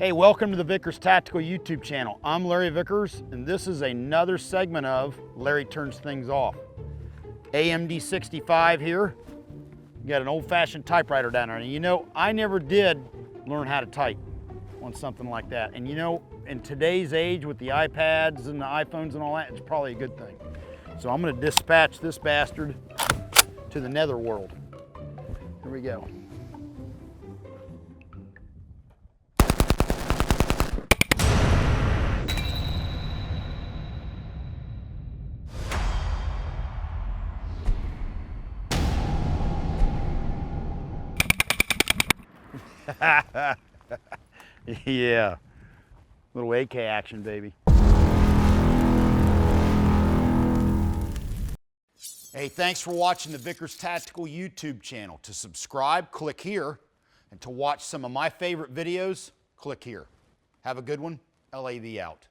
Hey, welcome to the Vickers Tactical YouTube channel. I'm Larry Vickers, and this is another segment of Larry Turns Things Off. AMD 65 here. You got an old-fashioned typewriter down there. And you know, I never did learn how to type on something like that. And you know, in today's age with the iPads and the iPhones and all that, it's probably a good thing. So I'm gonna dispatch this bastard to the netherworld. Here we go. Yeah, little AK action, baby. Hey, thanks for watching the Vickers Tactical YouTube channel. To subscribe, click here, and to watch some of my favorite videos, click here. Have a good one. LAV out.